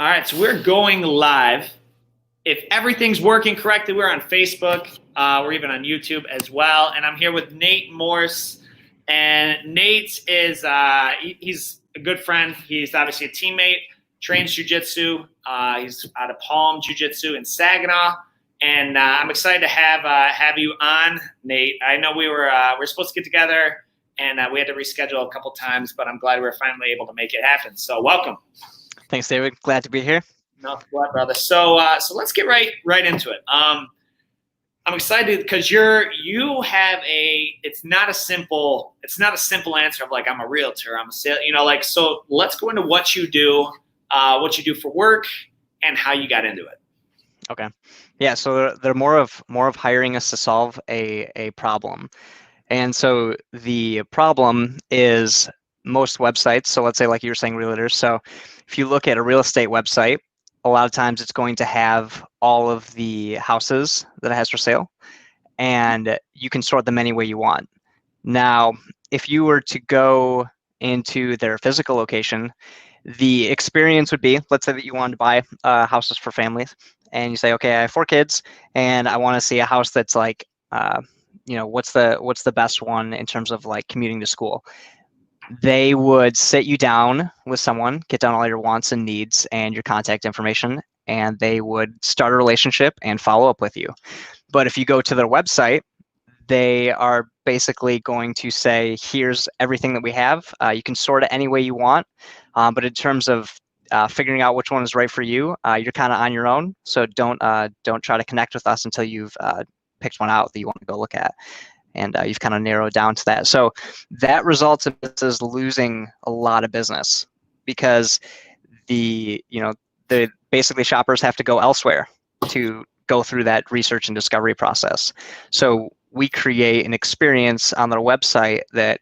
All right, so we're going live. If everything's working correctly, we're on Facebook. We're even on YouTube as well. And I'm here with Nate Morse. And Nate is he's a good friend. He's obviously a teammate, trains jiu-jitsu. He's out of Palm Jiu-Jitsu in Saginaw. And I'm excited to have you on, Nate. I know we were supposed to get together, and we had to reschedule a couple times, but I'm glad we were finally able to make it happen. So welcome. Thanks, David. Glad to be here. No, what, brother? So let's get right into it. I'm excited because you have it's not a simple answer of like I'm a realtor, I'm a sale, so let's go into what you do for work and how you got into it. Okay. Yeah, so they're more of hiring us to solve a problem. And so the problem is most websites, so let's say like you were saying realtors. So if you look at a real estate website, a lot of times it's going to have all of the houses that it has for sale, and you can sort them any way you want. Now, if you were to go into their physical location, the experience would be, let's say that you wanted to buy houses for families, and you say, okay, I have 4 kids, and I want to see a house that's like, what's the best one in terms of like commuting to school. They would sit you down with someone, get down all your wants and needs and your contact information, and they would start a relationship and follow up with you. But if you go to their website, they are basically going to say, here's everything that we have. You can sort it any way you want. But in terms of figuring out which one is right for you, you're kind of on your own. So don't try to connect with us until you've picked one out that you want to go look at. And you've kind of narrowed down to that. So that results in businesses losing a lot of business because the basically shoppers have to go elsewhere to go through that research and discovery process. So we create an experience on their website that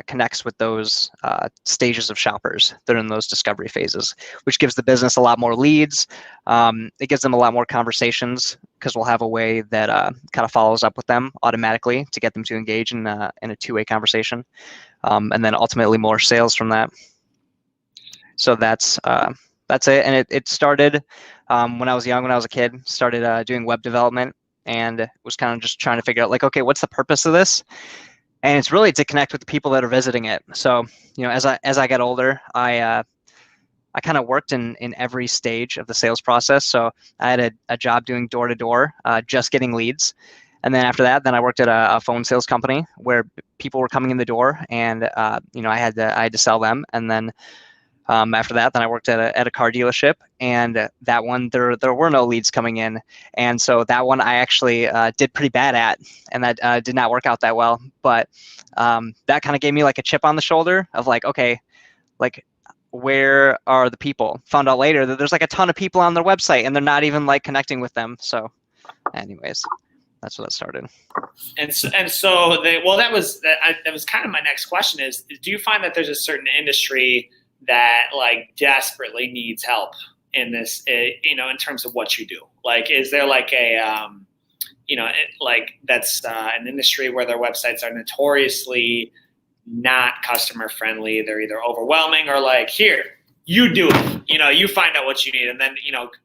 connects with those stages of shoppers that are in those discovery phases, which gives the business a lot more leads. It gives them a lot more conversations because we'll have a way that kind of follows up with them automatically to get them to engage in a two-way conversation, and then ultimately more sales from that. So that's it. And it started when I was young, when I was a kid, started doing web development, and was kind of just trying to figure out like, okay, what's the purpose of this? And it's really to connect with the people that are visiting it. So, as I got older, I kind of worked in every stage of the sales process. So I had a job doing door to door, just getting leads. And then after that, I worked at a phone sales company where people were coming in the door, and I had to sell them. And then after that, I worked at a car dealership, and that one there were no leads coming in, and so that one I actually did pretty bad at, and that did not work out that well. But that kind of gave me like a chip on the shoulder of like, okay, like where are the people? Found out later that there's like a ton of people on their website, and they're not even like connecting with them. So, anyways, that's what it started. And so that was kind of my next question is, do you find that there's a certain industry that like desperately needs help in this, in terms of what you do? Like, is there like that's an industry where their websites are notoriously not customer friendly? They're either overwhelming or like, here, you do it, you find out what you need, and then,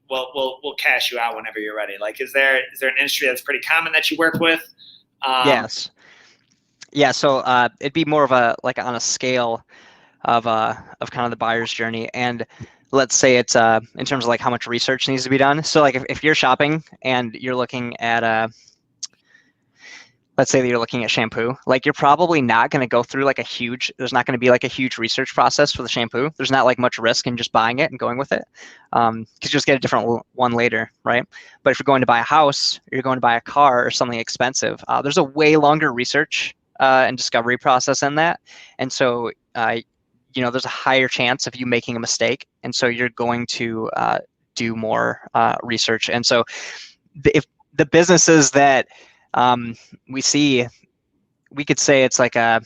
we'll cash you out whenever you're ready. Like, is there an industry that's pretty common that you work with? Yes. Yeah. So it'd be more of on a scale of kind of the buyer's journey, and let's say it's in terms of like how much research needs to be done. So like if you're shopping and you're looking at let's say that you're looking at shampoo, like you're probably not going to go through like there's not going to be like a huge research process for the shampoo. There's not like much risk in just buying it and going with it, because you just get a different one later, right? But if you're going to buy a house, or you're going to buy a car or something expensive, there's a way longer research and discovery process in that. And so there's a higher chance of you making a mistake, and so you're going to do more research. And so if the businesses that we see, we could say it's like I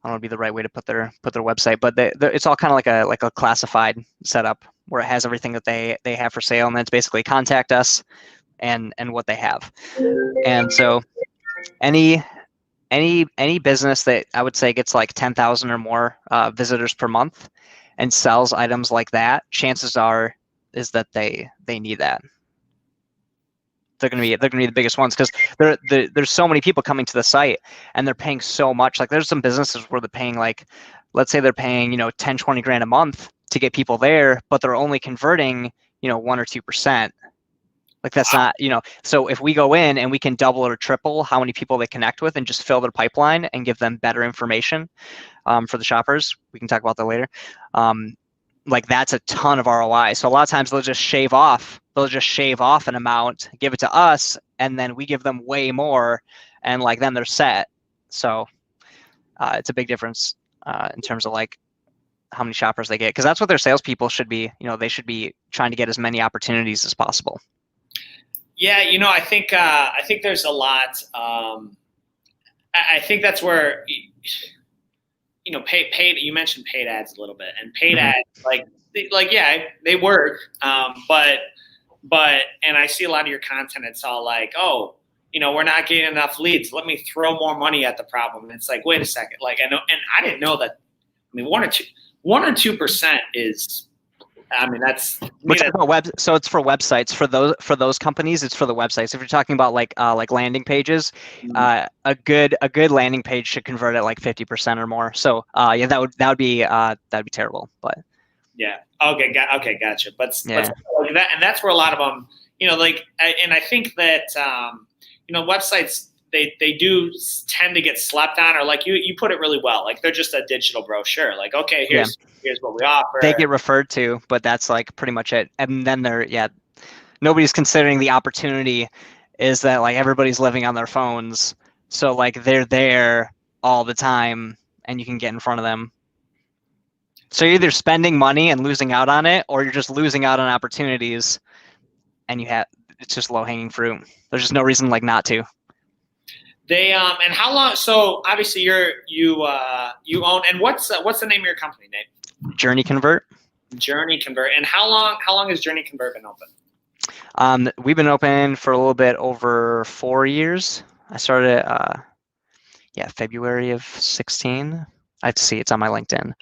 don't know, be the right way to put their website, but it's all kind of like a classified setup where it has everything that they have for sale, and then it's basically contact us and what they have. And so any business that I would say gets like 10,000 or more visitors per month, and sells items like that, chances are is that they need that. They're gonna be the biggest ones because there's so many people coming to the site and they're paying so much. Like there's some businesses where they're paying like, let's say they're paying 10, 20 grand a month to get people there, but they're only converting 1 or 2%. Like that's not, so if we go in and we can double or triple how many people they connect with and just fill their pipeline and give them better information for the shoppers, we can talk about that later. Like that's a ton of ROI. So a lot of times they'll just shave off an amount, give it to us, and then we give them way more, and like then they're set. So it's a big difference in terms of like how many shoppers they get, because that's what their salespeople should be. They should be trying to get as many opportunities as possible. Yeah, I think there's a lot. I think that's where paid. You mentioned paid ads a little bit, and paid ads yeah, they work. But and I see a lot of your content. It's all like, oh, we're not getting enough leads. Let me throw more money at the problem. And it's like, wait a second. Like I know, and I didn't know that. I mean, 1 or 2% is. I mean, that's. So it's for websites. For those companies, it's for the websites. If you're talking about like landing pages, a good landing page should convert at like 50% or more. So yeah, that would be terrible. But yeah, okay, gotcha. But yeah. But that, and that's where a lot of them, and I think that websites they do tend to get slept on, or like you put it really well. Like they're just a digital brochure. Like okay, here's what we offer. They get referred to, but that's like pretty much it. And then nobody's considering the opportunity is that like everybody's living on their phones. So like they're there all the time and you can get in front of them. So you're either spending money and losing out on it, or you're just losing out on opportunities and it's just low hanging fruit. There's just no reason like not to. They and how long? So obviously you own, and what's the name of your company, Nate? Journey Convert. Journey Convert. And how long has Journey Convert been open? We've been open for a little bit over 4 years. I started February of 16. I have to see, it's on my LinkedIn.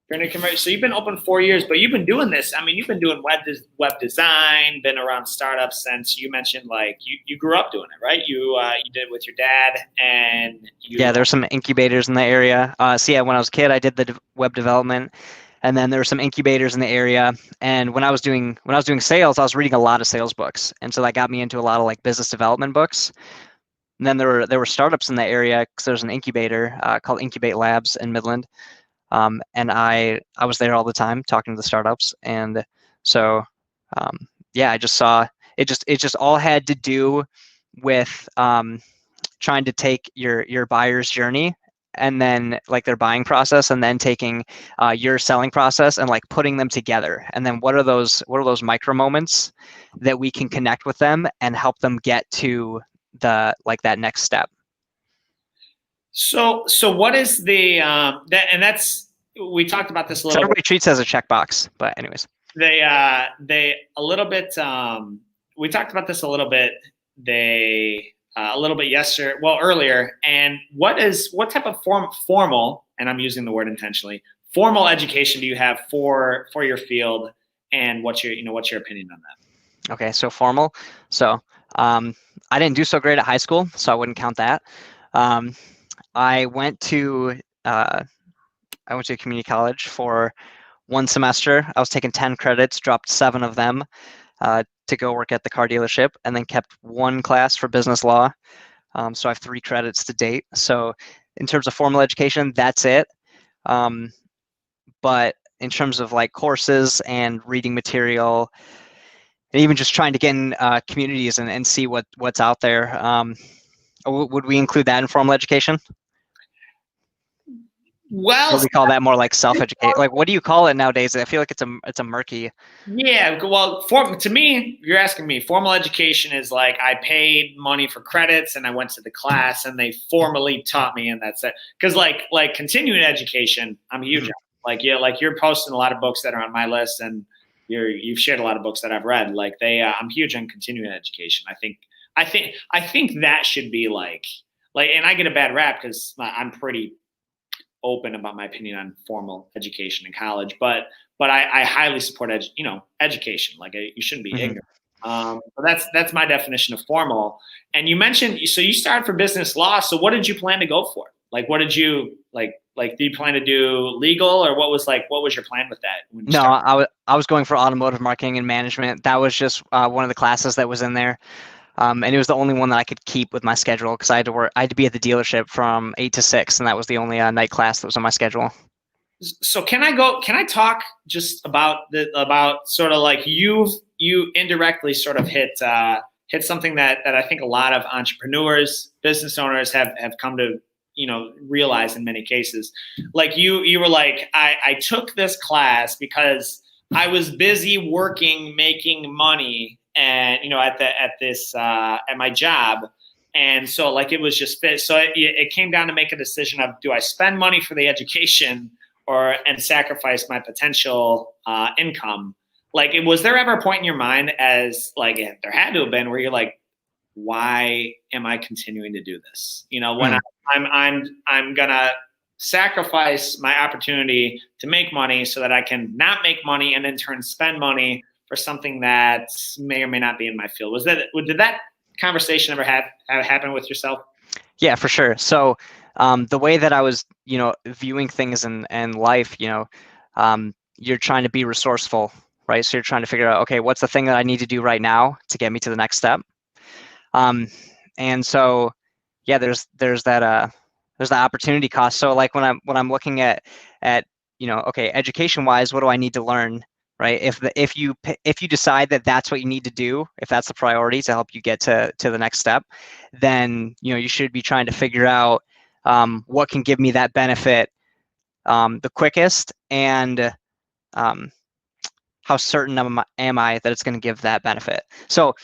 Journey Convert. So you've been open 4 years, but you've been doing this. I mean, you've been doing web design, been around startups since you mentioned like you grew up doing it, right? You did it with your dad, and there's some incubators in the area. So yeah, when I was a kid, I did the web development, and then there were some incubators in the area. And when I was doing sales, I was reading a lot of sales books, and so that got me into a lot of like business development books. And then there were startups in that area because there's an incubator called Incubate Labs in Midland. And I was there all the time talking to the startups, and so I just saw it just all had to do with trying to take your buyer's journey and then like their buying process, and then taking your selling process and like putting them together, and then what are those micro moments that we can connect with them and help them get to the like that next step. So what is the we talked about this a little. So everybody treats it as a checkbox, but anyways, they a little bit. We talked about this a little bit. A little bit earlier. And what type of formal, and I'm using the word intentionally, formal education do you have for your field, and what's your opinion on that? Okay, so formal. So I didn't do so great at high school, so I wouldn't count that. I went to a community college for 1 semester. I was taking 10 credits, dropped 7 of them to go work at the car dealership, and then kept 1 class for business law. So I have 3 credits to date. So in terms of formal education, that's it. But in terms of like courses and reading material, and even just trying to get in communities and see what's out there, would we include that in formal education? Well, or we call that more like self-educate. Like, what do you call it nowadays? I feel like it's a murky. Yeah, well, to me, you're asking me. Formal education is like I paid money for credits and I went to the class and they formally taught me, and that's it. Because like continuing education, I'm huge on. Like like you're posting a lot of books that are on my list, and you've shared a lot of books that I've read. Like I'm huge on continuing education. I think that should be like, and I get a bad rap because I'm pretty open about my opinion on formal education in college, but I highly support education. Like you shouldn't be ignorant. But that's my definition of formal. And you mentioned, so you started for business law. So what did you plan to go for? Like, what did you like? Like, do you plan to do legal, or what was your plan with that when you No, started? I was going for automotive marketing and management. That was just one of the classes that was in there. And it was the only one that I could keep with my schedule because I had to work. I had to be at the dealership from 8 to 6, and that was the only night class that was on my schedule. So can I talk just about sort of like you indirectly sort of hit something that I think a lot of entrepreneurs, business owners have come to realize in many cases. Like you were like, I took this class because I was busy working, making money, and at my job. And so like it was just fit. So it came down to make a decision of, do I spend money for the education and sacrifice my potential income? Like, was there ever a point in your mind, as like there had to have been, where you're like, why am I continuing to do this? When I'm gonna sacrifice my opportunity to make money so that I can not make money and in turn spend money for something that may or may not be in my field. Did that conversation ever have happen with yourself? Yeah, for sure. So the way that I was, viewing things in life, you're trying to be resourceful, right? So you're trying to figure out, okay, what's the thing that I need to do right now to get me to the next step? And so, yeah, there's that opportunity cost. So like when I'm looking at okay, education wise, what do I need to learn? Right. If you decide that that's what you need to do, if that's the priority to help you get to the next step, then you should be trying to figure out what can give me that benefit the quickest, and how certain am I that it's going to give that benefit. So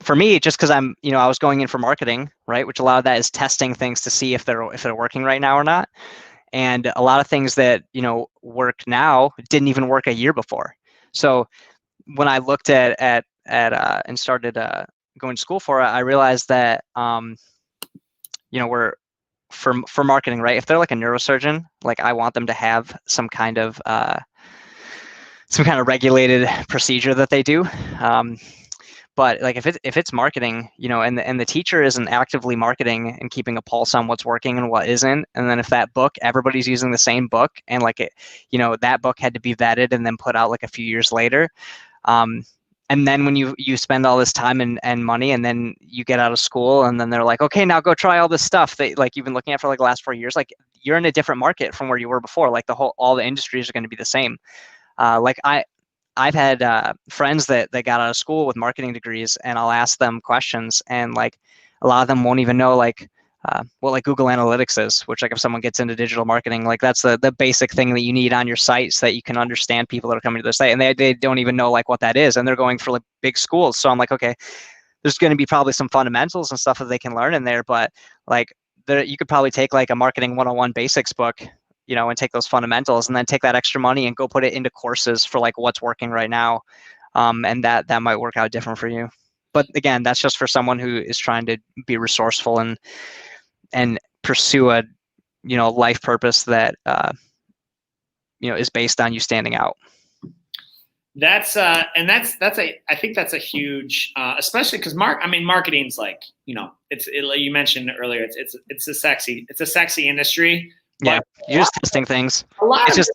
for me, just because I was going in for marketing, right, which a lot of that is testing things to see if they're working right now or not. And a lot of things that work now didn't even work a year before. So when I looked at and started going to school for it, I realized that we're for marketing, right? If they're like a neurosurgeon, like I want them to have some kind of regulated procedure that they do. But like if it's marketing, and the teacher isn't actively marketing and keeping a pulse on what's working and what isn't, and then if that book, everybody's using the same book, and like that book had to be vetted and then put out like a few years later, and then when you spend all this time and money, and then you get out of school, and then they're like, okay, now go try all this stuff that like you've been looking at for like the last 4 years, like you're in a different market from where you were before. Like all the industries are going to be the same. Like I've had friends that got out of school with marketing degrees, and I'll ask them questions, and like a lot of them won't even know like what like Google Analytics is, which like if someone gets into digital marketing, like that's the basic thing that you need on your site so that you can understand people that are coming to their site, and they don't even know like what that is, and they're going for like big schools. So I'm like, okay, there's going to be probably some fundamentals and stuff that they can learn in there, but like you could probably take like a marketing 101 basics book, and take those fundamentals, and then take that extra money and go put it into courses for like what's working right now. And that might work out different for you. But again, that's just for someone who is trying to be resourceful and pursue a, life purpose that, is based on you standing out. I think that's a huge, especially because marketing's like, you mentioned earlier, it's a sexy industry. Yeah, you're just testing things. A lot it's just,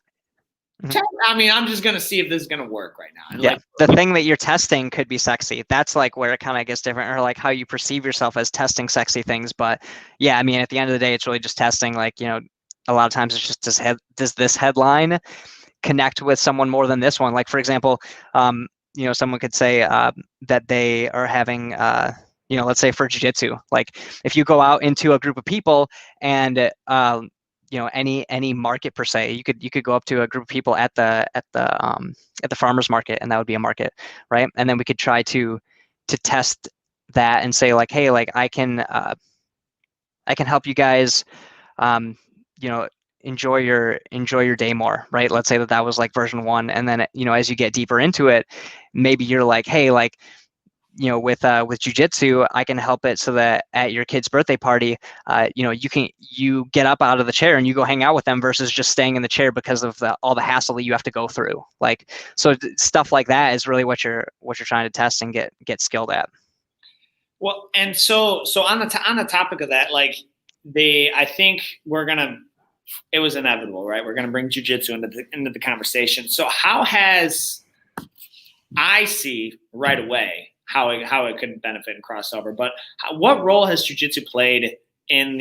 I'm just gonna see if this is gonna work right now. Yeah, the thing that you're testing could be sexy. That's like where it kind of gets different, or like how you perceive yourself as testing sexy things. But yeah, at the end of the day, it's really just testing. Like a lot of times it's just does this headline connect with someone more than this one? Like for example, someone could say that they are having let's say for jiu-jitsu, like if you go out into a group of people and any market per se, you could go up to a group of people at the farmers market, and that would be a market, right? And then we could try to test that and say like, hey, like I can help you guys enjoy your day more, right? Let's say that was like version 1, and then as you get deeper into it, maybe you're like, hey, like with jujitsu, I can help it so that at your kid's birthday party, you get up out of the chair and you go hang out with them versus just staying in the chair because of all the hassle that you have to go through. Like, so stuff like that is really what you're trying to test and get skilled at. Well, and so on the topic of that, like I think it was inevitable, right? We're gonna bring jujitsu into the conversation. So how has I see right away how it could benefit and crossover. But what role has jiu-jitsu played in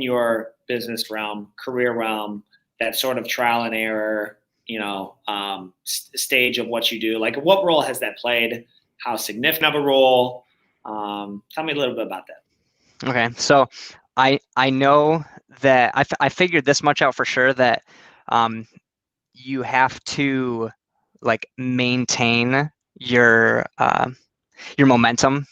your business realm, career realm, that sort of trial and error, stage of what you do? Like, what role has that played? How significant of a role? Tell me a little bit about that. Okay, so I know that I figured this much out for sure, that you have to like maintain your momentum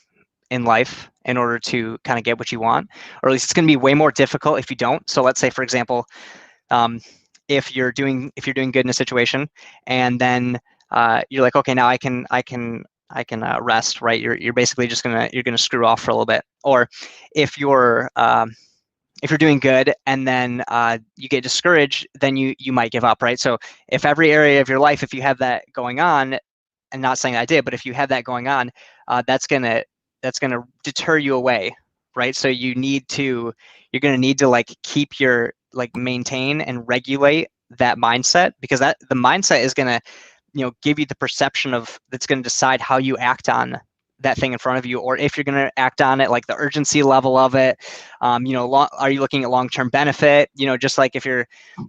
in life in order to kind of get what you want, or at least it's going to be way more difficult if you don't. So let's say, for example, if you're doing good in a situation, and then you're like, okay, now I can rest, right? You're basically just gonna screw off for a little bit. Or if you're doing good and then you get discouraged, then you might give up, right? So if every area of your life, if you have that going on, and not saying I did, but if you have that going on, that's gonna deter you away, right? So you're gonna need to like keep your maintain and regulate that mindset, because the mindset is gonna give you the perception of that's gonna decide how you act on that thing in front of you, or if you're going to act on it, like the urgency level of it. Are you looking at long-term benefit? Just like if you're,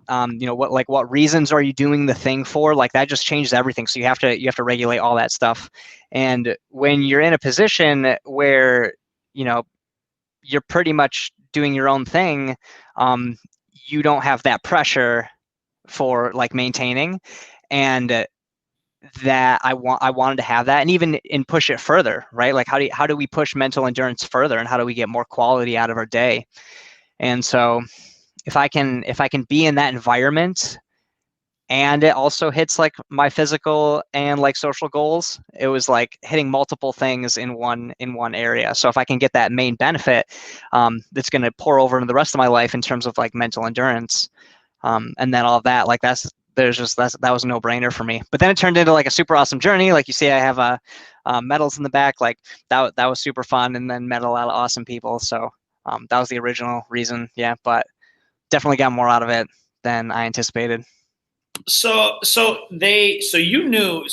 what reasons are you doing the thing for? Like that just changes everything. So you have to regulate all that stuff. And when you're in a position where, you're pretty much doing your own thing, you don't have that pressure for like maintaining. And that I wanted to have that, and even push it further, right? Like how do we push mental endurance further, and how do we get more quality out of our day? And so if I can be in that environment, and it also hits like my physical and like social goals, it was like hitting multiple things in one area. So if I can get that main benefit, that's going to pour over into the rest of my life in terms of like mental endurance, and then all of that, like that was a no-brainer for me. But then it turned into like a super awesome journey. Like you see, I have medals in the back. Like that was super fun, and then met a lot of awesome people. So that was the original reason. Yeah, but definitely got more out of it than I anticipated. So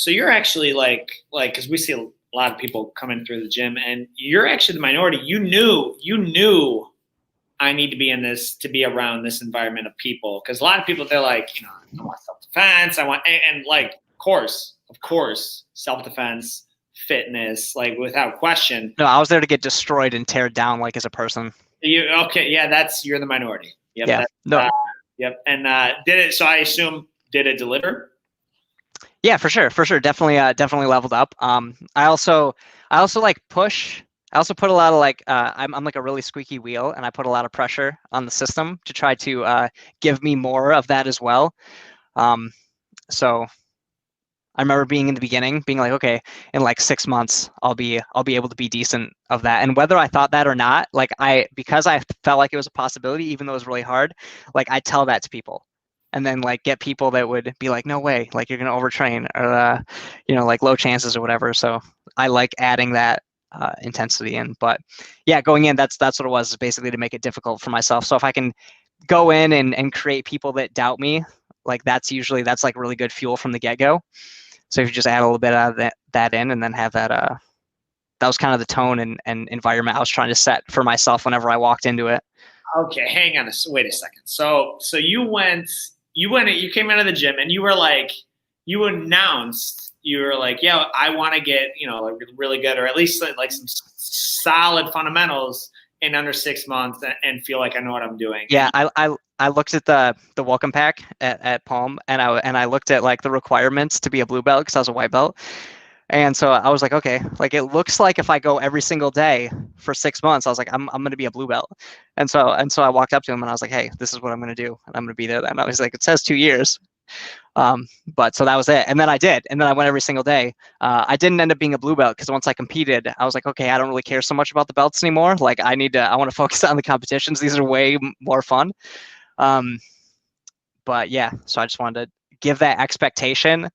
you're actually like because we see a lot of people coming through the gym, and you're actually the minority. You knew I need to be in this, to be around this environment of people, because a lot of people, they're like, I want self-defense, and like, of course, self-defense, fitness, like without question. No, I was there to get destroyed and tear down, like as a person. Okay, yeah, you're the minority. Yep, yeah, no. Yep, and did it? So I assume, did it deliver? Yeah, for sure, definitely leveled up. I also like push. I also put a lot of like I'm like a really squeaky wheel, and I put a lot of pressure on the system to try to give me more of that as well. So I remember being in the beginning, being like, okay, in like 6 months, I'll be able to be decent of that. And whether I thought that or not, like because I felt like it was a possibility, even though it was really hard, like I tell that to people, and then like get people that would be like, no way, like you're gonna overtrain, or like low chances or whatever. So I like adding that intensity in. But yeah, going in, that's what it was, is basically to make it difficult for myself. So if I can go in and create people that doubt me, like that's like really good fuel from the get-go. So if you just add a little bit of that in, and then have that that was kind of the tone and environment I was trying to set for myself whenever I walked into it. Okay, hang on, wait a second. So you came out of the gym, and you were like, you announced, you were like, yeah, I want to get, like really good, or at least like some solid fundamentals in under 6 months, and feel like I know what I'm doing. Yeah, I looked at the welcome pack at Palm, and I looked at like the requirements to be a blue belt, because I was a white belt. And so I was like, okay, like it looks like if I go every single day for 6 months, I was like, I'm going to be a blue belt. And so I walked up to him, and I was like, hey, this is what I'm going to do, and I'm going to be there then. I was like, it says 2 years, But so that was it. And then I did. And then I went every single day. I didn't end up being a blue belt because once I competed, I was like, okay, I don't really care so much about the belts anymore. Like I want to focus on the competitions. These are way more fun. But yeah, so I just wanted to give that expectation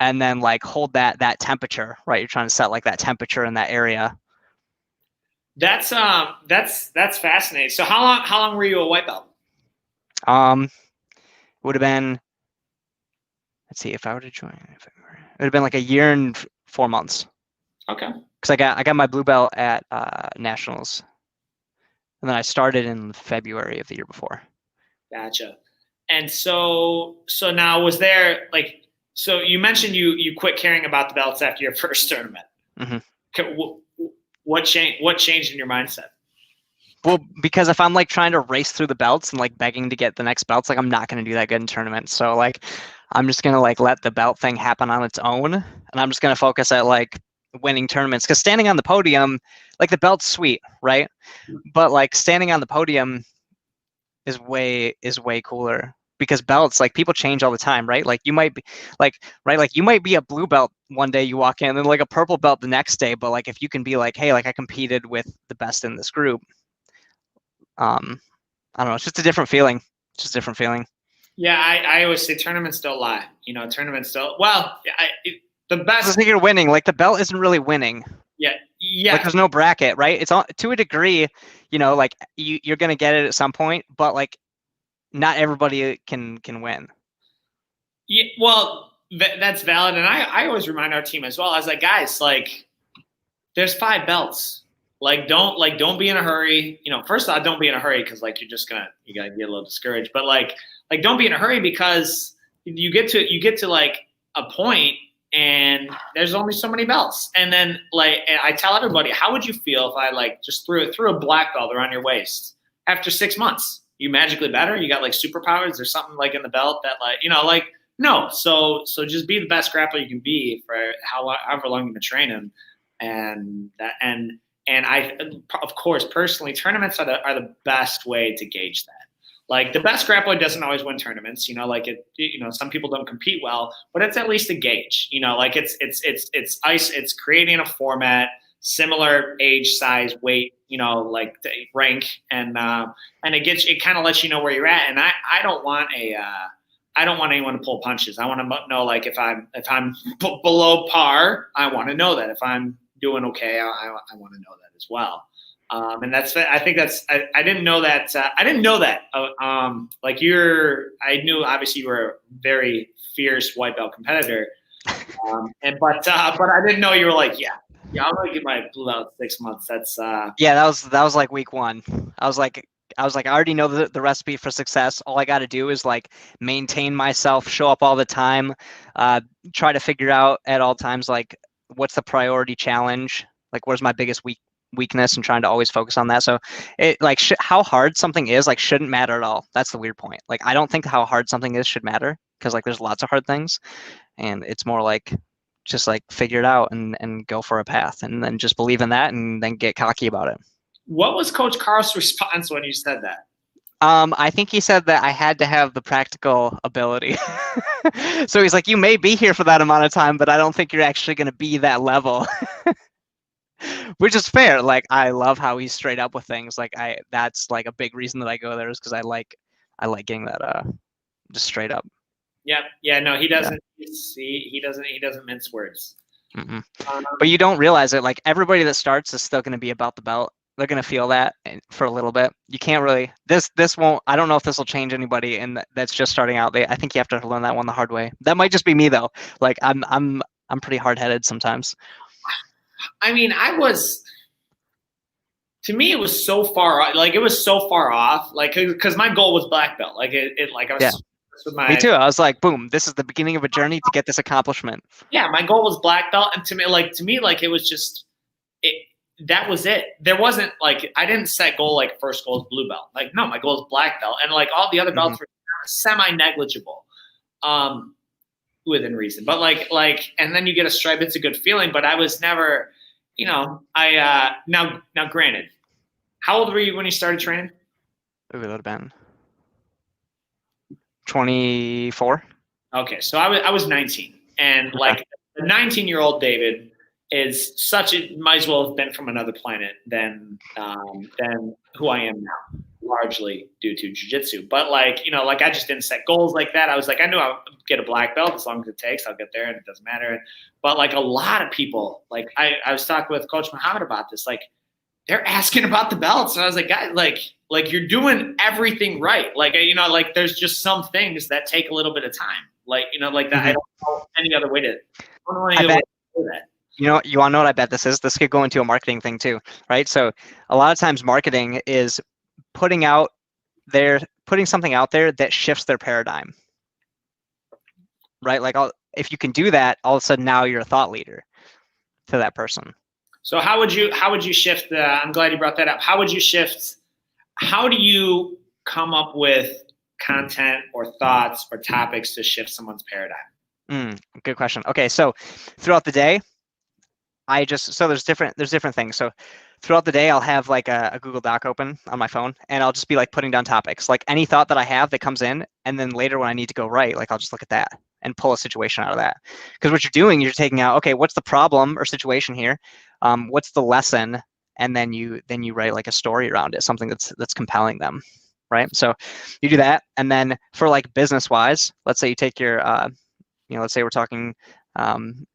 and then like hold that temperature, right? You're trying to set like that temperature in that area. That's fascinating. So how long were you a white belt? Would have been, let's see, if I were to join, it would have been like a year and 4 months. Okay. Because I got my blue belt at nationals, and then I started in February of the year before. Gotcha. And so now was there like, so you mentioned you quit caring about the belts after your first tournament. Mm-hmm. What changed in your mindset? Well, because if I'm like trying to race through the belts and like begging to get the next belts, like I'm not going to do that good in tournaments. So like I'm just going to like let the belt thing happen on its own, and I'm just going to focus at like winning tournaments. Because standing on the podium, like the belt's sweet, right? But like standing on the podium is way cooler because belts, like people change all the time, right? Like you might be like, right, like you might be a blue belt one day you walk in and then like a purple belt the next day, but like if you can be like, hey, like I competed with the best in this group, I don't know, it's just a different feeling. It's just a different feeling. Yeah, I always say tournaments don't lie. You know, tournaments don't. Well, the best. I think you're winning. Like the belt isn't really winning. Yeah. Like there's no bracket, right? It's all to a degree, you know, like you're gonna get it at some point, but like not everybody can win. Yeah, well, that's valid, and I always remind our team as well. I was like, guys, like, there's 5 belts. Don't be in a hurry. You know, first off, don't be in a hurry because like you gotta get a little discouraged. But like don't be in a hurry because you get to like a point and there's only so many belts. And then like and I tell everybody, how would you feel if I like just threw a black belt around your waist after 6 months? You magically better? You got like superpowers? There's something like in the belt that like like no. So just be the best grappler you can be for however long you've been training, and I, of course, personally, tournaments are the best way to gauge that. Like the best grappler doesn't always win tournaments, like some people don't compete well, but it's at least a gauge, like it's creating a format, similar age, size, weight, like the rank, and it kind of lets you know where you're at. And I don't want I don't want anyone to pull punches. I want to know like if I'm below par, I want to know that. If I'm doing okay, I want to know that as well. And I didn't know that. I didn't know that. I knew obviously you were a very fierce white belt competitor. But I didn't know you were like, yeah, I'm going to get my blue belt 6 months. That's yeah, that was like week 1. I was like, I already know the recipe for success. All I got to do is like maintain myself, show up all the time, try to figure out at all times, like what's the priority challenge? Like, where's my biggest weakness, and trying to always focus on that. So it like how hard something is like shouldn't matter at all. That's the weird point. Like, I don't think how hard something is should matter because like there's lots of hard things, and it's more like just like figure it out and go for a path and then just believe in that and then get cocky about it. What was Coach Carl's response when you said that? I think he said that I had to have the practical ability. So he's like, you may be here for that amount of time, but I don't think you're actually going to be that level. Which is fair. Like, I love how he's straight up with things. Like, that's like a big reason that I go there is because I like getting that just straight up. Yeah. No, he doesn't. Yeah. He doesn't mince words. But you don't realize it. Like, everybody that starts is still going to be about the belt. They're going to feel that for a little bit. You can't really, this won't, I don't know if this will change anybody and that's just starting out. I think you have to learn that one the hard way. That might just be me though. Like I'm pretty hard-headed sometimes. I mean, to me, it was so far off, like, cause my goal was black belt. Like I was, me too. I was like, boom, this is the beginning of a journey to get this accomplishment. Yeah. My goal was black belt. And to me, it was just, that was it. There wasn't like, I didn't set goal like first goal is blue belt. Like, no, my goal is black belt. And like all the other belts were semi-negligible, within reason. But like, and then you get a stripe, it's a good feeling. But I was never, now granted, how old were you when you started training? It would have been 24. Okay, so I was 19, and like the 19-year-old David is might as well have been from another planet than who I am now, largely due to jiu-jitsu. But like, like I just didn't set goals like that. I was like, I knew I'll get a black belt as long as it takes. I'll get there, and it doesn't matter. But like a lot of people, like I was talking with Coach Muhammad about this, like they're asking about the belts, and I was like, guys, like you're doing everything right. Like like there's just some things that take a little bit of time. Like like that. I don't know any other way to. I don't know any other way to do that. You want to know what I bet this is? This could go into a marketing thing too, right? So a lot of times marketing is putting something out there that shifts their paradigm, right? Like if you can do that, all of a sudden now you're a thought leader to that person. So how would you shift I'm glad you brought that up. How do you come up with content or thoughts or topics to shift someone's paradigm? Good question. Okay, so throughout the day, there's different things. So throughout the day, I'll have like a Google Doc open on my phone, and I'll just be like putting down topics, like any thought that I have that comes in, and then later when I need to go write, like I'll just look at that and pull a situation out of that. Because what you're doing, you're taking out, okay, what's the problem or situation here? What's the lesson? And then you write like a story around it, something that's compelling them, right? So you do that, and then for like business wise, let's say you take your let's say we're talking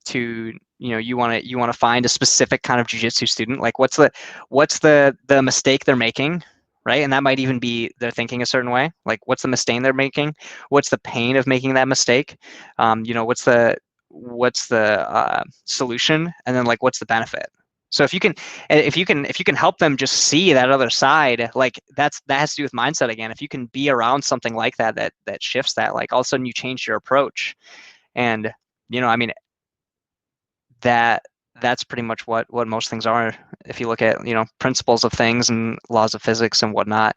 to you want to find a specific kind of jiu-jitsu student, like what's the mistake they're making, right? And that might even be they're thinking a certain way, like what's the mistake they're making, what's the pain of making that mistake, what's the solution, and then like what's the benefit. So if you can help them just see that other side, like that has to do with mindset again. If you can be around something like that shifts that, like all of a sudden you change your approach. And I mean, that's pretty much what most things are. If you look at principles of things and laws of physics and whatnot,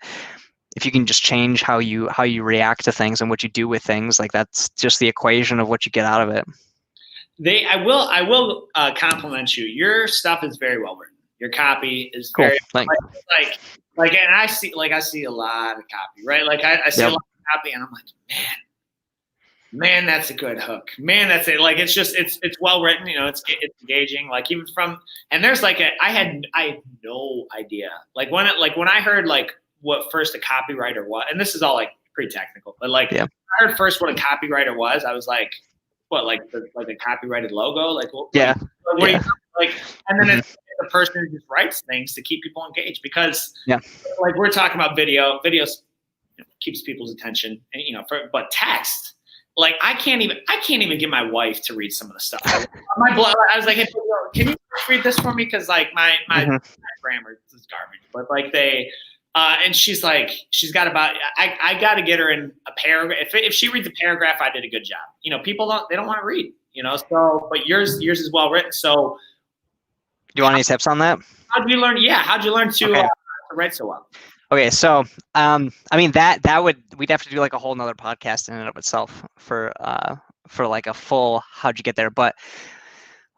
if you can just change how you react to things and what you do with things, like that's just the equation of what you get out of it. I will compliment you. Your stuff is very well written. Your copy is cool. Very like, and I see a lot of copy, right? Like I see a lot of copy, and I'm like, man, that's a good hook. Man, that's it. Like it's well written. It's engaging. Like even and there's like I had no idea. Like when I heard like what first a copywriter was, and this is all like pretty technical, but like I heard first what a copywriter was, I was like, what, like a copyrighted logo? Like what do you like? And then it's the person who just writes things to keep people engaged, because like we're talking about videos keeps people's attention, and but text. Like I can't even get my wife to read some of the stuff. I was like, hey, can you read this for me? Because like my grammar is garbage. But like and she's like, she's got about. I got to get her in a paragraph. If she reads a paragraph, I did a good job. People don't want to read. So but yours is well written. So do you want any tips on that? How'd you learn? Yeah, how'd you learn to write so well? Okay, so I mean we'd have to do like a whole nother podcast in and of itself for like a full how'd you get there. But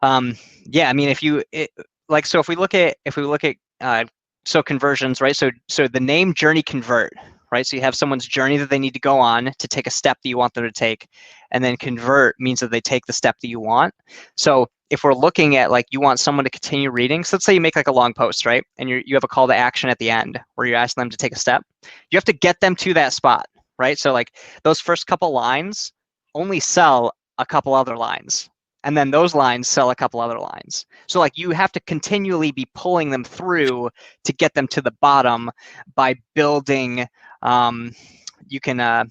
I mean if we look at so conversions, right? So the name journey convert, right? So you have someone's journey that they need to go on to take a step that you want them to take, and then convert means that they take the step that you want. So if we're looking at like you want someone to continue reading, so let's say you make like a long post, right? And you have a call to action at the end where you're asking them to take a step. You have to get them to that spot, right? So like those first couple lines only sell a couple other lines, and then those lines sell a couple other lines. So like you have to continually be pulling them through to get them to the bottom by building. You can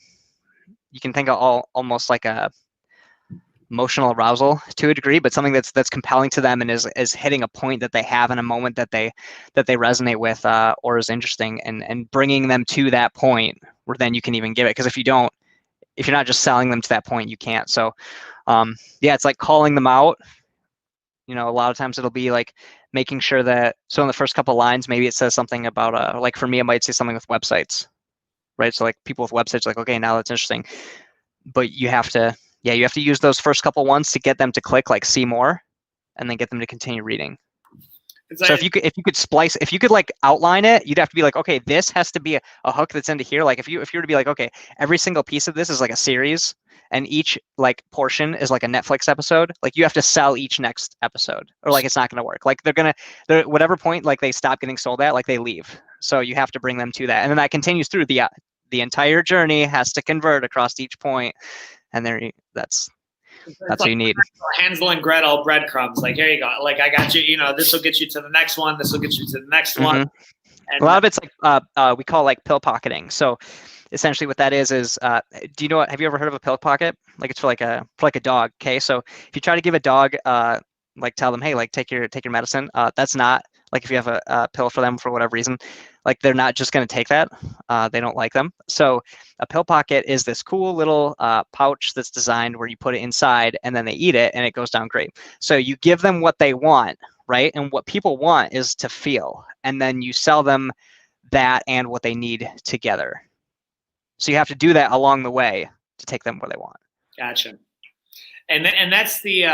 think of almost like a emotional arousal to a degree, but something that's compelling to them and is hitting a point that they have in a moment that they resonate with or is interesting, and bringing them to that point where then you can even give it. Because if you're not just selling them to that point, you can't. So it's like calling them out. A lot of times it'll be like making sure that, so in the first couple lines, maybe it says something about like for me, it might say something with websites, right? So like people with websites, like, okay, now that's interesting, but you have to use those first couple ones to get them to click like see more, and then get them to continue reading. It's So like, if you could splice, if you could like outline it, you'd have to be like, okay, this has to be a hook that's into here. Like if you were to be like, okay, every single piece of this is like a series, and each like portion is like a Netflix episode. Like you have to sell each next episode, or like it's not going to work. Like they're whatever point like they stop getting sold at, like they leave. So you have to bring them to that, and then that continues through the entire journey has to convert across each point, and that's it's that's what like you need. Hansel and Gretel breadcrumbs. Like, here you go. Like, I got you. You know, this will get you to the next one. This will get you to the next one. Mm-hmm. A And lot of it's like we call like pill pocketing. So essentially what that is do you know what, have you ever heard of a pill pocket? Like it's for like a dog. Okay, so if you try to give a dog like tell them, hey, like take your medicine, that's not like if you have a pill for them for whatever reason, like they're not just going to take that. They don't like them. So a pill pocket is this cool little pouch that's designed where you put it inside and then they eat it and it goes down great. So you give them what they want, right? And what people want is to feel, and then you sell them that and what they need together. So you have to do that along the way to take them where they want. gotcha. And that's the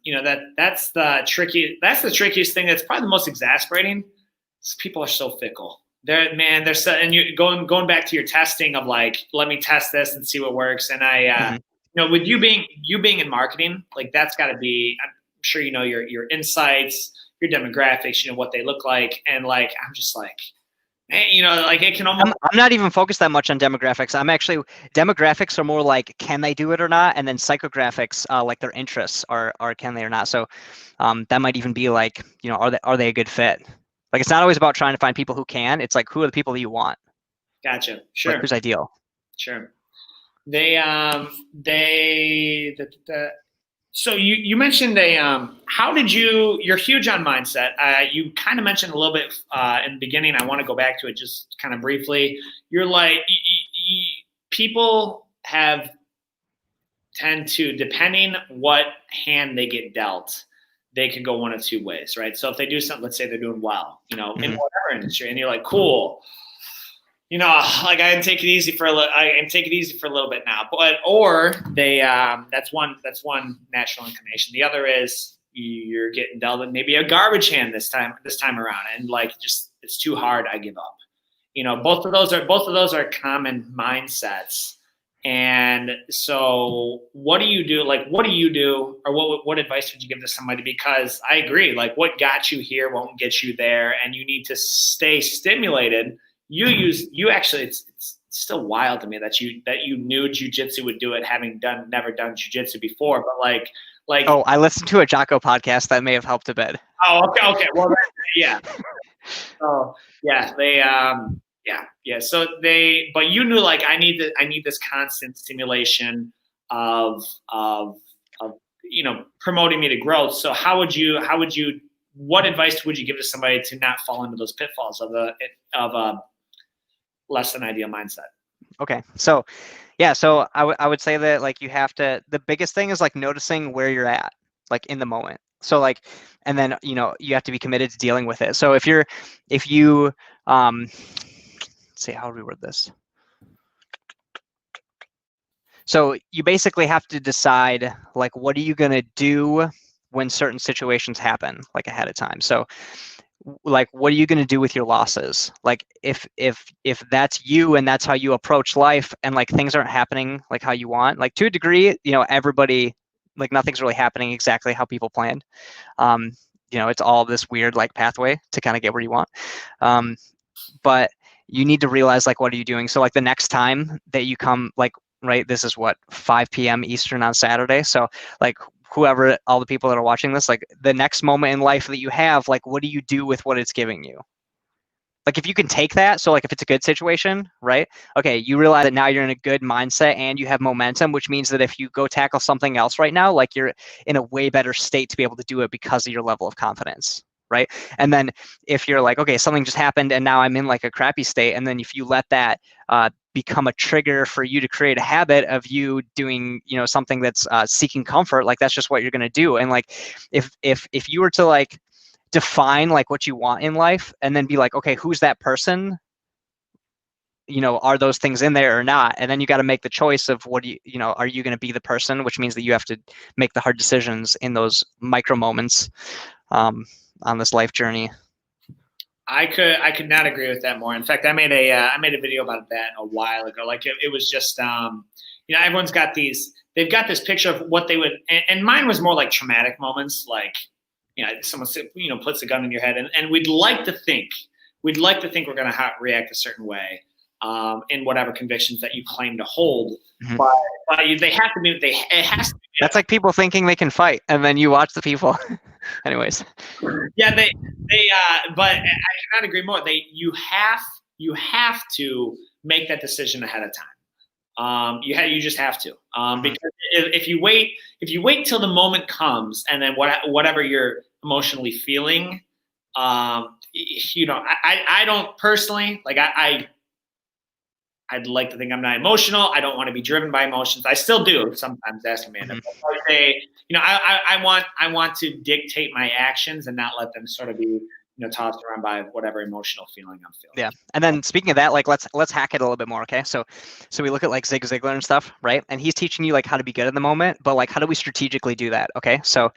you know, that's the trickiest thing. That's probably the most exasperating. People are so fickle. They're so, and you going back to your testing of like, let me test this and see what works. And you know, with you being in marketing, like that's got to be, I'm sure you know your insights, your demographics, you know what they look like, and like I'm just like, man, you know, like it can almost. I'm not even focused that much on demographics. Demographics are more like, can they do it or not? And then psychographics, like their interests are can they or not. So that might even be like, you know, are they a good fit? Like it's not always about trying to find people who can. It's like, who are the people that you want? Gotcha. Sure. Like who's ideal? Sure. So you mentioned how did you're huge on mindset. You kind of mentioned a little bit in the beginning. I want to go back to it just kind of briefly. You're like, people tend to, depending what hand they get dealt, they can go one of two ways, right? So if they do something, let's say they're doing well, you know, in whatever industry, and you're like, cool, you know, like I can take it easy for a little bit now, or they that's one natural inclination. The other is you're getting dealt with maybe a garbage hand this time around, and like just it's too hard, I give up. You know, both of those are common mindsets. And so what do you do? Like, what do you do, or what advice would you give to somebody? Because I agree, like what got you here won't get you there, and you need to stay stimulated. It's still wild to me that you knew jiu-jitsu would do it, having never done jiu-jitsu before, but like oh, I listened to a Jocko podcast that may have helped a bit. Oh, okay, well, yeah. Oh, yeah, so but you knew like I need this constant stimulation of you know, promoting me to growth. So what advice would you give to somebody to not fall into those pitfalls of a less than ideal mindset? Okay. So yeah, so I would say that like you have to, the biggest thing is like noticing where you're at, like in the moment. So like, and then, you know, you have to be committed to dealing with it. So if you let's see, how do we word this? So you basically have to decide like, what are you going to do when certain situations happen like ahead of time? So like, what are you going to do with your losses? Like if that's you and that's how you approach life, and like things aren't happening like how you want, like to a degree, you know, everybody, like nothing's really happening exactly how people planned. You know, it's all this weird like pathway to kind of get where you want. But you need to realize like, what are you doing? So like the next time that you come, like, right, this is what, 5 p.m. Eastern on Saturday. So like whoever, all the people that are watching this, like the next moment in life that you have, like, what do you do with what it's giving you? Like if you can take that, so like if it's a good situation, right? Okay, you realize that now you're in a good mindset and you have momentum, which means that if you go tackle something else right now, like you're in a way better state to be able to do it because of your level of confidence, right? And then if you're like, okay, something just happened and now I'm in like a crappy state, and then if you let that become a trigger for you to create a habit of you doing, you know, something that's seeking comfort, like that's just what you're gonna do. And like if you were to like define like what you want in life and then be like, okay, who's that person? You know, are those things in there or not? And then you got to make the choice of what do you know, are you going to be the person, which means that you have to make the hard decisions in those micro moments. on this life journey. I could not agree with that more. In fact, I made a video about that a while ago. Like it was just everyone's got they've got this picture of what they would, and mine was more like traumatic moments, like someone puts a gun in your head, and we'd like to think we're going to react a certain way in whatever convictions that you claim to hold. Mm-hmm. But they have to be. It has to be. That's like people thinking they can fight, and then you watch the people. Anyways. Yeah, but I cannot agree more. You have to make that decision ahead of time. You just have to. Because if you wait till the moment comes, and then whatever you're emotionally feeling, I don't personally like. I'd like to think I'm not emotional. I don't want to be driven by emotions. I still do sometimes. Ask Amanda. Mm-hmm. I want to dictate my actions and not let them sort of be tossed around by whatever emotional feeling I'm feeling. Yeah, and then speaking of that, like let's hack it a little bit more. Okay, so we look at like Zig Ziglar and stuff, right? And he's teaching you like how to be good in the moment, but like how do we strategically do that? Okay, so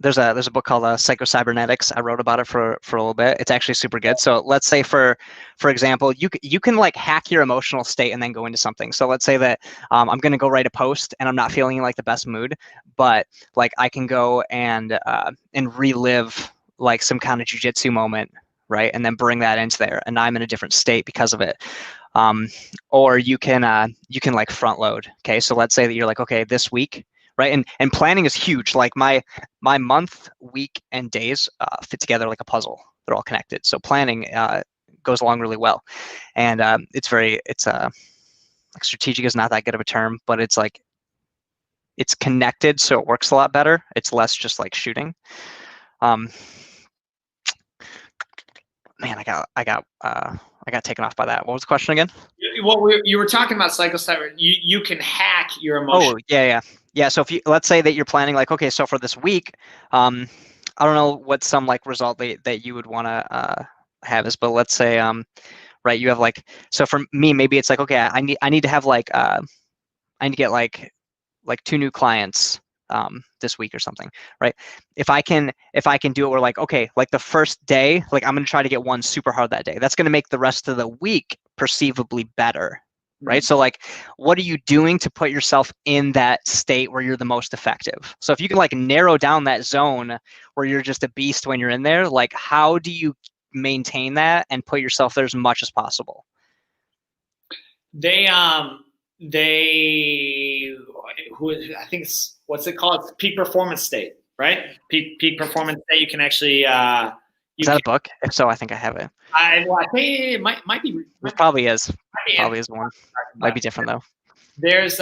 there's a book called Psycho-Cybernetics. I wrote about it for a little bit. It's actually super good. So let's say for example, you can like hack your emotional state and then go into something. So let's say that I'm going to go write a post and I'm not feeling in like the best mood, but like I can go and relive like some kind of jujitsu moment, right? And then bring that into there, and I'm in a different state because of it. Or you can like front load. Okay, so let's say that you're like, okay, this week, right? And planning is huge. Like my month, week, and days fit together like a puzzle. They're all connected. So planning goes along really well, and it's like strategic is not that good of a term, but it's like it's connected, so it works a lot better. It's less just like shooting. Man, I got taken off by that. What was the question again? Well, you were talking about psychocyber. You can hack your emotions. Oh, yeah. So if let's say that you're planning like, okay, so for this week, I don't know what some like result that you would want to have is, but let's say right, you have like, so for me maybe it's like, okay, I need to have like I need to get like 2 new clients this week or something, right? If I can do it where like, okay, like the first day, like I'm going to try to get one super hard that day. That's going to make the rest of the week perceivably better, right? Mm-hmm. So like, what are you doing to put yourself in that state where you're the most effective? So if you can like narrow down that zone where you're just a beast when you're in there, like how do you maintain that and put yourself there as much as possible? I think it's, what's it called? It's peak performance state, right? Peak performance state. You can actually. Is that a book? If so, I think I have it. I think it might be. It probably is. Probably is one. Might be different though. There's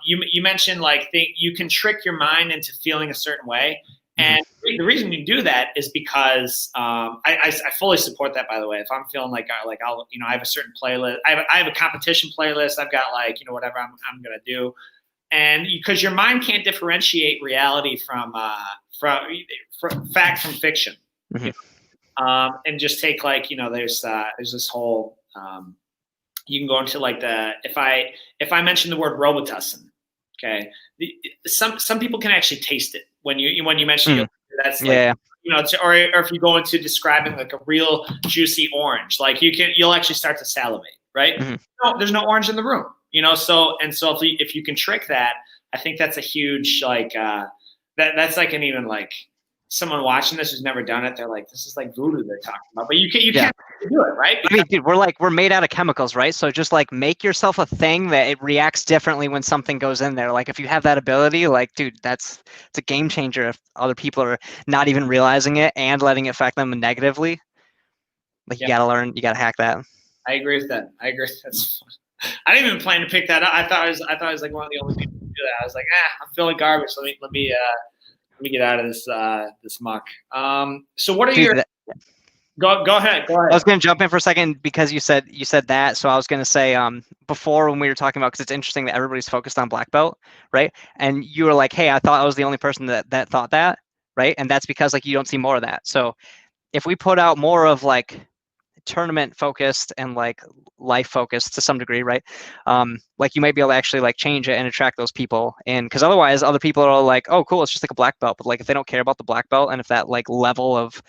you mentioned like you can trick your mind into feeling a certain way, and the reason you do that is because I fully support that. By the way, if I'm feeling like I'll I have a certain playlist. I have a competition playlist. I've got like whatever I'm gonna do. And because your mind can't differentiate reality from fact from fiction, and just take like there's this whole you can go into like if I mention the word Robitussin, okay, some people can actually taste it when you mention it, that's like, or if you go into describing like a real juicy orange, like you'll actually start to salivate, right? No, there's no orange in the room. So if you can trick that, I think that's a huge like that's like an even like someone watching this who's never done it, they're like, this is like voodoo they're talking about. But you can't do it, right? I mean, dude, we're made out of chemicals, right? So just like make yourself a thing that it reacts differently when something goes in there. Like if you have that ability, like dude, it's a game changer if other people are not even realizing it and letting it affect them negatively. Like you gotta learn, you gotta hack that. I agree with that. That's fun. I didn't even plan to pick that up. I thought I was like one of the only people who do that. I was like, I'm feeling garbage. Let me get out of this muck. So what are your go ahead. I was going to jump in for a second because you said that. So I was going to say before when we were talking about, because it's interesting that everybody's focused on black belt, right? And you were like, hey, I thought I was the only person that thought that, right? And that's because like you don't see more of that. So if we put out more of like tournament focused and like life focused to some degree, right? Like you might be able to actually like change it and attract those people in, because otherwise other people are like, oh cool, it's just like a black belt. But like if they don't care about the black belt, and if that like level of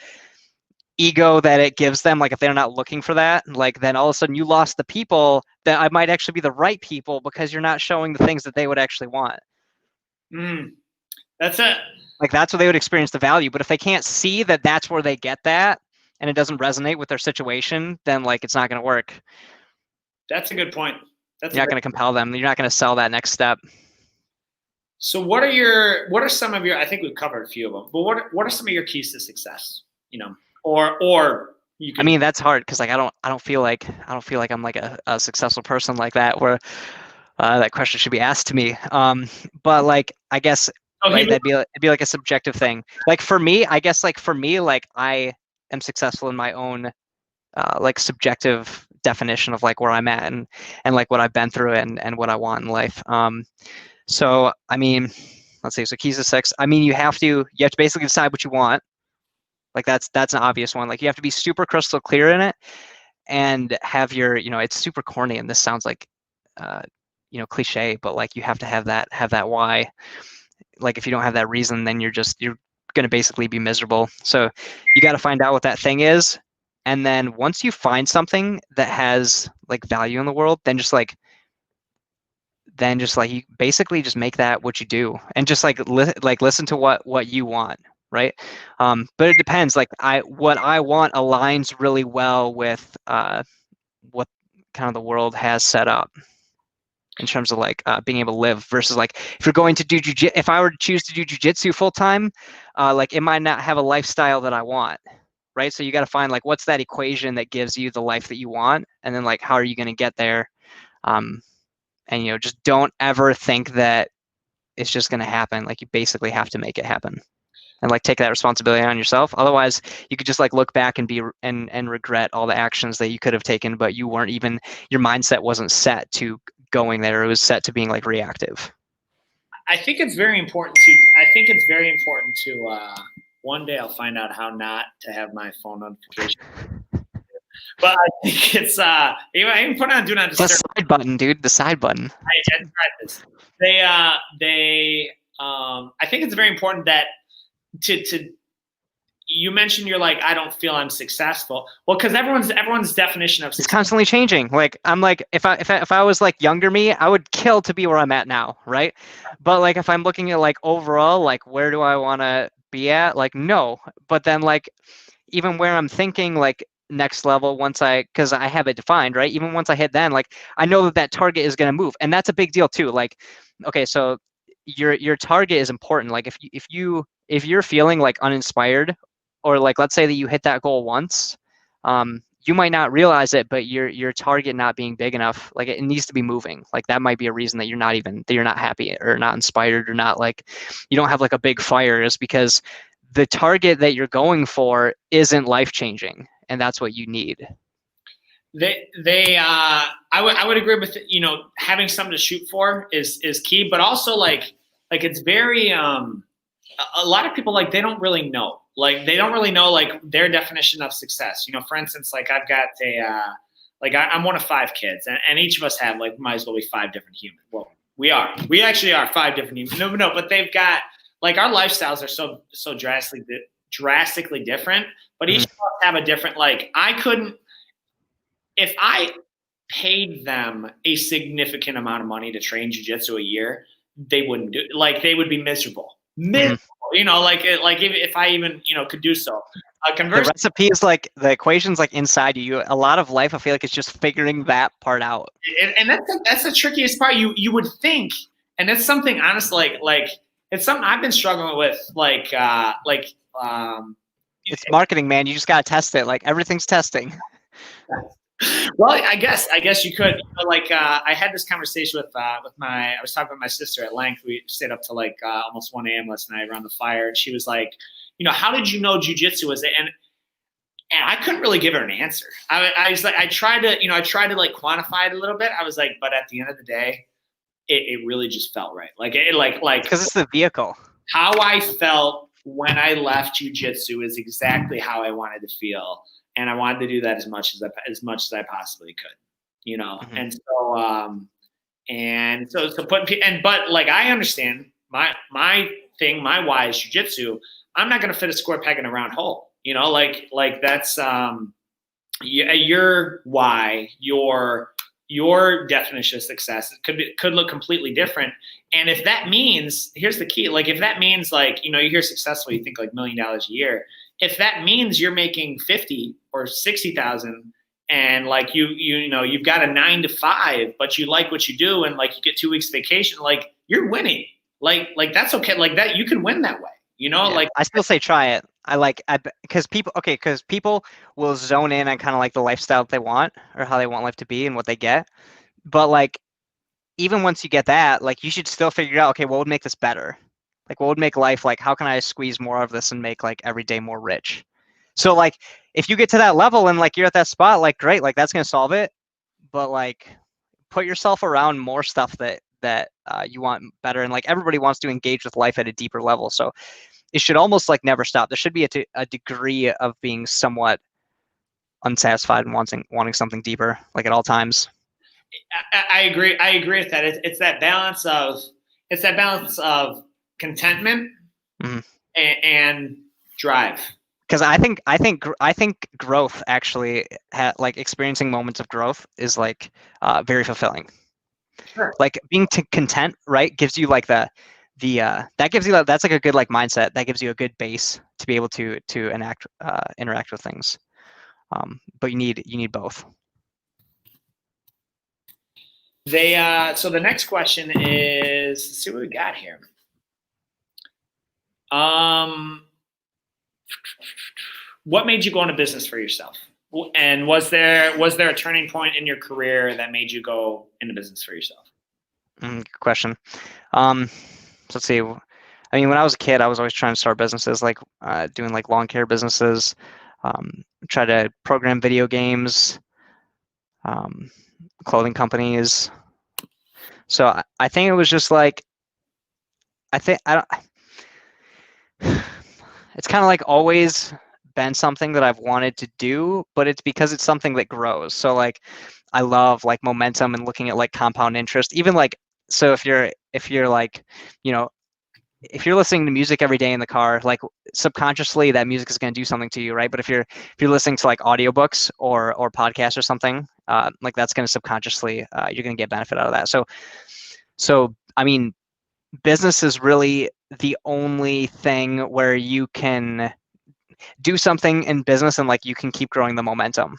ego that it gives them, like if they're not looking for that, like then all of a sudden you lost the people that I might actually be the right people, because you're not showing the things that they would actually want. That's it. Like that's where they would experience the value. But if they can't see that that's where they get that, and it doesn't resonate with their situation, then like it's not going to work. That's a good point. You're not going to compel them. You're not going to sell that next step. So what are some of your, I think we've covered a few of them, but what are some of your keys to success? You know, or you can, I mean, that's hard because like I don't feel like I'm like a successful person like that, where that question should be asked to me. But like I guess right, it'd be like a subjective thing. Like for me, I guess like I am successful in my own like subjective definition of like where I'm at, and like what I've been through, and what I want in life. So I mean, let's see. So keys to success. I mean, you have to basically decide what you want. Like that's an obvious one. Like you have to be super crystal clear in it, and have your, it's super corny, and this sounds like cliche, but like you have to have that why. Like if you don't have that reason, then you're going to basically be miserable. So you got to find out what that thing is. And then once you find something that has like value in the world, then just like you basically just make that what you do, and just like listen to what you want, right? But it depends. Like what I want aligns really well with what kind of the world has set up in terms of like being able to live, versus like if you're going to do if I were to choose to do jujitsu full time, like it might not have a lifestyle that I want, right? So you got to find like what's that equation that gives you the life that you want, and then like how are you going to get there? And just don't ever think that it's just going to happen. Like you basically have to make it happen, and like take that responsibility on yourself. Otherwise, you could just like look back and and regret all the actions that you could have taken, but you weren't even, your mindset wasn't set to going there. It was set to being like reactive. I think it's very important to one day I'll find out how not to have my phone notification. But I think it's even put on do not disturb. The side button, dude. The side button. I tried this. I think it's very important that to you mentioned you're like, I don't feel I'm successful. Well, because everyone's definition of success, it's constantly changing. Like I'm like, if I was like younger me, I would kill to be where I'm at now, right? But like if I'm looking at like overall, like where do I want to be at? Like no. But then like even where I'm thinking like next level, because I have it defined, right? Even once I hit then, like I know that target is going to move, and that's a big deal too. Like, okay, so your target is important. Like if you're feeling like uninspired, or like let's say that you hit that goal once, you might not realize it, but your target not being big enough, like it needs to be moving. Like that might be a reason that you're not happy or not inspired, or not like you don't have like a big fire, is because the target that you're going for isn't life changing, and that's what you need. I would agree with, having something to shoot for is key, but also like it's very a lot of people, like they don't really know like their definition of success. For instance, like I've got I'm one of 5 kids, and each of us have like might as well be 5 different humans. Well, we actually are 5 different humans. No, but they've got like our lifestyles are so drastically different, but each of us have a different, like I couldn't, if I paid them a significant amount of money to train jiu-jitsu a year, they wouldn't do it. Like they would be miserable. If I even, could do so. The recipe is like, the equation's like inside you. A lot of life, I feel like it's just figuring that part out. And that's the trickiest part. You would think, and it's something honestly, like it's something I've been struggling with, it's marketing, man. You just gotta test it. Like everything's testing. Well, I guess you could. I had this conversation I was talking with my sister at length. We stayed up till like almost 1 a.m. last night around the fire, and she was like, how did you know jiu-jitsu was it? And I couldn't really give her an answer. I was like, I tried to like quantify it a little bit. I was like, but at the end of the day, it really just felt right. Because it's the vehicle. How I felt when I left jiu-jitsu is exactly how I wanted to feel and I wanted to do that as much as I possibly could, you know. Mm-hmm. But like I understand my thing, my why is jujitsu. I'm not gonna fit a square peg in a round hole, you know. Like that's your why, your definition of success could look completely different. And if that means, here's the key, like if that means like, you know, you hear successful, you think like $1 million a year. If that means you're making 50 or 60,000 and like you know, you've got a 9 to 5, but you like what you do and like you get 2 weeks vacation, like you're winning. Like that's okay. Like that, you can win that way, you know, Yeah. like I still say try it. Because people will zone in on kind of like the lifestyle that they want or how they want life to be and what they get. But like, even once you get that, like you should still figure out, okay, what would make this better? Like what would make life, like how can I squeeze more of this and make like every day more rich? So like if you get to that level and like you're at that spot, like great, like that's gonna solve it. But like put yourself around more stuff that you want better, and like everybody wants to engage with life at a deeper level. So it should almost like never stop. There should be a degree of being somewhat unsatisfied and wanting something deeper, like at all times. I agree. I agree with that. It's that balance of contentment Mm-hmm. and drive. Because I think growth actually, like experiencing moments of growth is like very fulfilling. Sure. Like being content, right, gives you like that gives you that's like a good like mindset that gives you a good base to be able to interact with things. But you need both. So the next question is, let's see what we got here. What made you go into business for yourself? And was there a turning point in your career that made you go into business for yourself? Good question. So let's see. I mean, when I was a kid, I was always trying to start businesses, like doing like lawn care businesses, try to program video games, clothing companies. So I think it was just like, I don't. It's kind of like always been something that I've wanted to do, but it's because it's something that grows. So like, I love like momentum and looking at like compound interest. Even like, so if you're like, you know, if you're listening to music every day in the car, like subconsciously that music is going to do something to you, right? But if you're listening to like audiobooks or podcasts or something, like that's going to subconsciously you're going to get benefit out of that. So I mean, business is really the only thing where you can do something in business and like you can keep growing the momentum.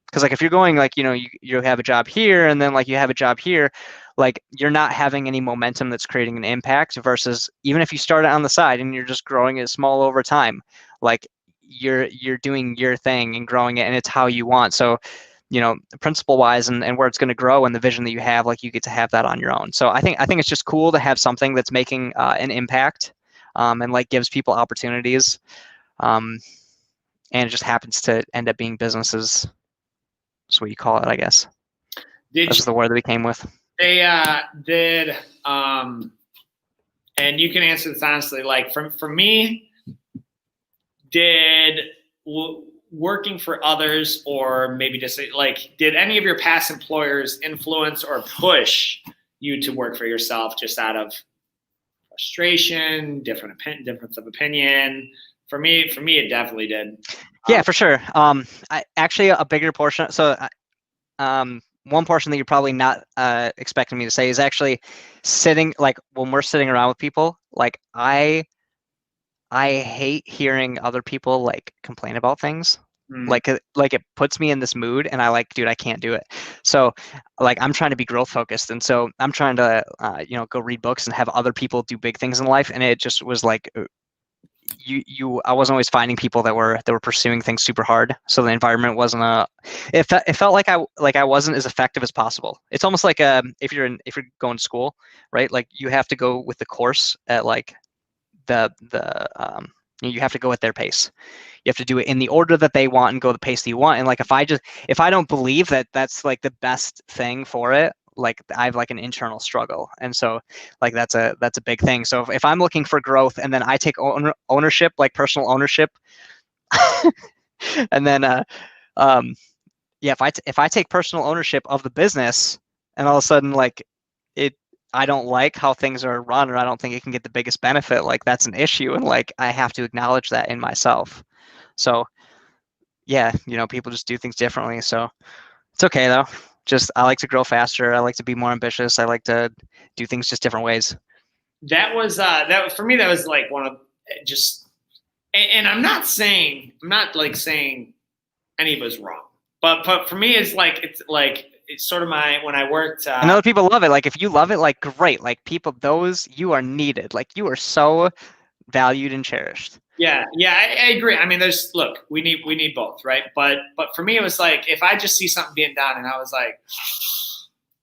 Because like if you're going like, you know, you have a job here and then like you have a job here, like you're not having any momentum that's creating an impact, versus even if you start it on the side and you're just growing it small over time, like you're doing your thing and growing it, and it's how you want. So, you know, principle wise and where it's going to grow and the vision that you have, like you get to have that on your own. So I think it's just cool to have something that's making an impact, and like gives people opportunities, and it just happens to end up being businesses. That's what you call it, I guess. That's just the word that we came with. They did, and you can answer this honestly. Like for me, did working for others, or maybe just like, did any of your past employers influence or push you to work for yourself just out of frustration, difference of opinion? For me, it definitely did. Yeah, for sure. Actually, a bigger portion. So, one portion that you're probably not expecting me to say is actually sitting, like when we're sitting around with people, like I hate hearing other people like complain about things. Like it puts me in this mood, and I like, dude, I can't do it. So like I'm trying to be growth focused, and so I'm trying to you know, go read books and have other people do big things in life, and it just was like I wasn't always finding people that were pursuing things super hard. So the environment wasn't it felt like I wasn't as effective as possible. It's almost like if you're going to school, right? Like you have to go with the course at like you have to go at their pace. You have to do it in the order that they want and go the pace that you want. And like if I don't believe that that's like the best thing for it, like I have like an internal struggle. And so like that's a big thing. So if I'm looking for growth and then I take ownership, like personal ownership, and then Yeah, if I take personal ownership of the business and all of a sudden like it I don't like how things are run or I don't think it can get the biggest benefit, like that's an issue and like I have to acknowledge that in myself. So yeah, people just do things differently. So it's okay though. Just I like to grow faster. I like to be more ambitious. I like to do things just different ways. That was for me. That was like one of just, and I'm not like saying any of us wrong, but for me, it's sort of when I worked. And other people love it. Like if you love it, like great. Like people, those you are needed. Like you are so valued and cherished. Yeah, I agree. I mean, we need both, right? But for me, it was like if I just see something being done, and I was like,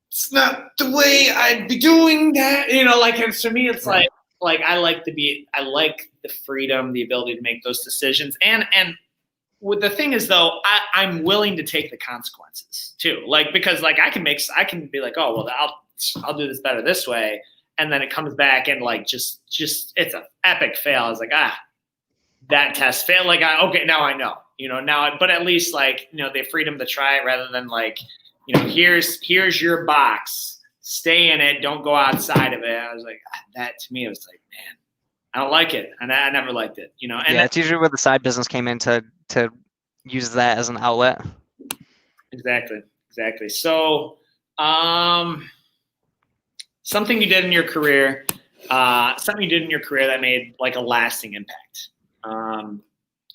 it's not the way I'd be doing that, like. And for me, it's Right. like I like the freedom, the ability to make those decisions, and the thing is though, I'm willing to take the consequences too, like because like I can be like, oh well, I'll do this better this way, and then it comes back and like just it's an epic fail. I was like, that test failed. Like, okay, now I know, but at least like, the freedom to try it rather than like, here's your box, stay in it, don't go outside of it. I was like, that to me, it was like, man, I don't like it. And I never liked it, and yeah, it's usually where the side business came in to use that as an outlet. Exactly. So, something you did in your career that made like a lasting impact.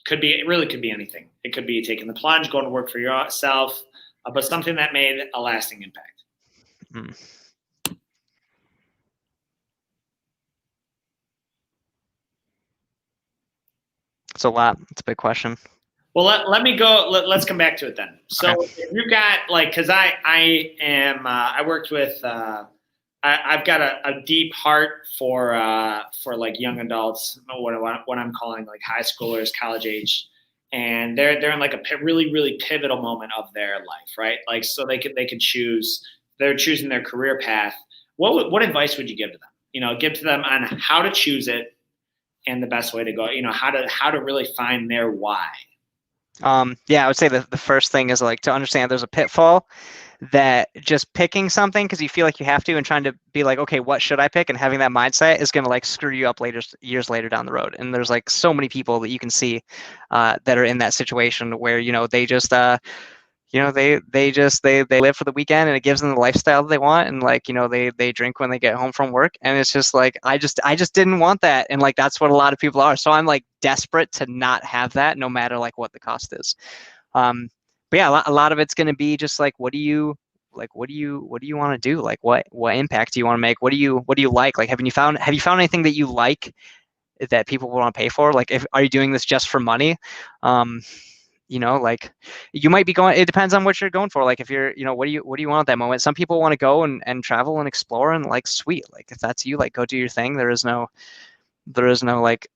It really could be anything. It could be taking the plunge, going to work for yourself, but something that made a lasting impact. It's a lot. It's a big question. Well, let me go. Let's come back to it then. So Okay. if you've got like, because I worked with. I've got a deep heart for like young adults, what I'm calling like high schoolers, college age, and they're in like a really really pivotal moment of their life, right? Like so they could choose. They're choosing their career path. What advice would you give to them? Give to them on how to choose it and the best way to go. How to really find their why. Yeah, I would say the first thing is like to understand there's a pitfall that just picking something because you feel like you have to and trying to be like, okay, what should I pick? And having that mindset is going to like screw you up years later down the road. And there's like so many people that you can see that are in that situation where, they just, they live for the weekend and it gives them the lifestyle that they want. And like, they drink when they get home from work. And it's just like, I just didn't want that. And like, that's what a lot of people are. So I'm like desperate to not have that no matter like what the cost is. But yeah, a lot of it's going to be just like, what do you want to do? Like what impact do you want to make? What do you like? Like, have you found anything that you like that people want to pay for? Like, are you doing this just for money? Like you might be going, it depends on what you're going for. Like if you're, what do you want at that moment? Some people want to go and travel and explore and like, sweet. Like if that's you, like go do your thing. There is no like,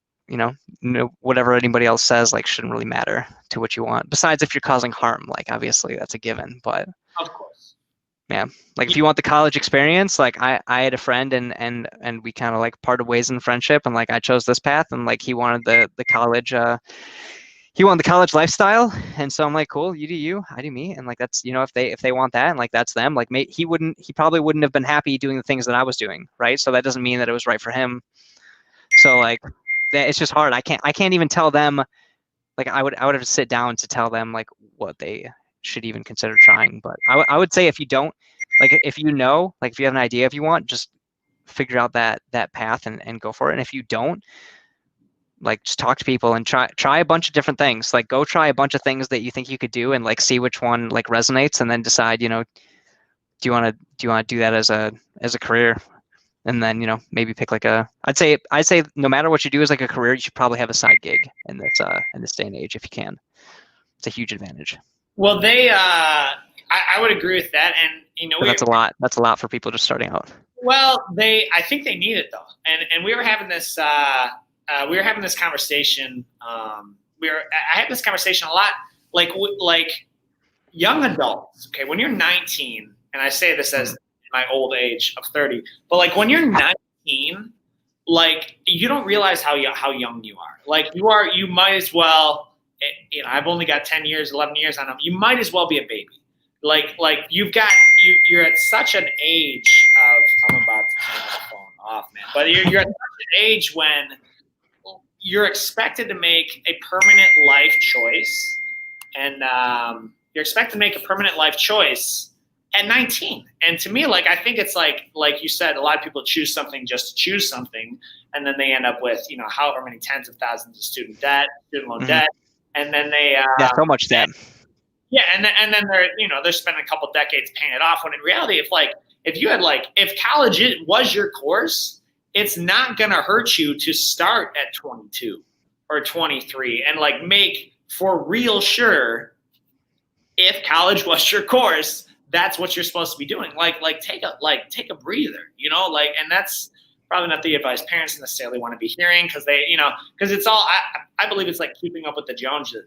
whatever anybody else says, like shouldn't really matter to what you want. Besides if you're causing harm, like obviously that's a given, but Of course. yeah, like if you want the college experience, like I had a friend and we kind of like parted ways in friendship and like I chose this path and like he wanted the college, he wanted the college lifestyle, and so I'm like, cool, you do you, I do me, and like that's if they want that, and like that's them. Like he probably wouldn't have been happy doing the things that I was doing, right? So that doesn't mean that it was right for him. So like that it's just hard. I can't even tell them. Like I would have to sit down to tell them like what they should even consider trying. But I would say if you don't, like if you like if you have an idea if you want, just figure out that path and go for it. And if you don't, like just talk to people and try a bunch of different things. Like go try a bunch of things that you think you could do and like see which one like resonates and then decide, do you want to do that as a career? And then, maybe pick like I'd say no matter what you do as like a career, you should probably have a side gig in this day and age if you can. It's a huge advantage. Well, I would agree with that. And, That's a lot. That's a lot for people just starting out. Well, I think they need it though. And we were having this conversation. I had this conversation a lot, like young adults. Okay. When you're 19, and I say this as my old age of 30, but like when you're 19, like you don't realize how young you are. Like you might as well, I've only got 10 years, 11 years on them. You might as well be a baby. Like you're at such an age of, I'm about to turn my phone off, man. But you're at such an age when you're expected to make a permanent life choice, and you're expected to make a permanent life choice at 19. And to me, like, I think it's like you said, a lot of people choose something just to choose something, and then they end up with, however many tens of thousands of student loan debt, and then they so much debt. Yeah, and then they're spending a couple decades paying it off. When in reality, if college was your course, it's not gonna hurt you to start at 22 or 23 and like make for real sure. If college was your course, that's what you're supposed to be doing. Like take a breather, and that's probably not the advice parents necessarily want to be hearing, because because it's all, I believe it's like keeping up with the Joneses.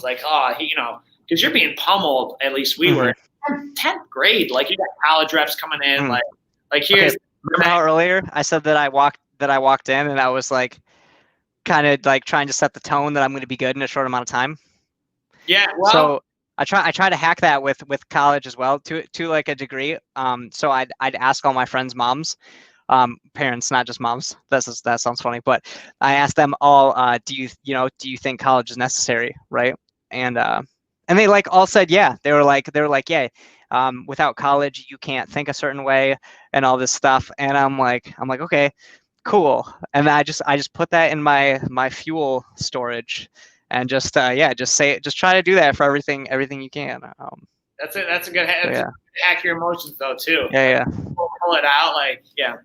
Like, because you're being pummeled. At least we were in 10th grade. Like, you got college reps coming in. Like here's. Okay. Remember how earlier I said that I walked in and I was like, kind of like trying to set the tone that I'm going to be good in a short amount of time. Yeah. Well, so I try to hack that with college as well to like a degree. So I'd ask all my friends' moms, parents, not just moms. That sounds funny, but I asked them all, do you think college is necessary, right? And they like all said yeah. They were like yeah. Without college, you can't think a certain way and all this stuff. And I'm like okay, cool. And I just put that in my fuel storage. And just try to do that for everything you can. That's it. That's a good hack your emotions though too. Yeah. Pull it out. Like, yeah.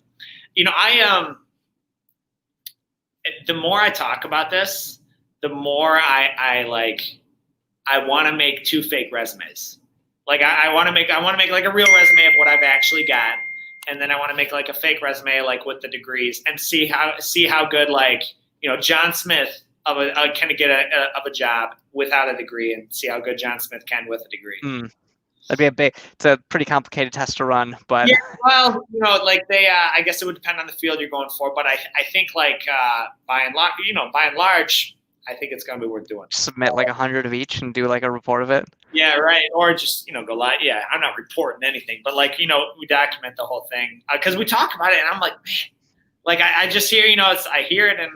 The more I talk about this, the more I want to make 2 fake resumes. Like, I want to make like a real resume of what I've actually got, and then I want to make like a fake resume like with the degrees, and see how good, like, John Smith can get a job without a degree, and see how good John Smith can with a degree. That'd be it's a pretty complicated test to run, but yeah, well, like I guess it would depend on the field you're going for, but I think like by and large, I think it's gonna be worth doing. Submit like 100 of each and do like a report of it. Yeah, right. Or just go live. Yeah, I'm not reporting anything, but like we document the whole thing, because we talk about it, and I'm like, man, like I just hear I hear it, and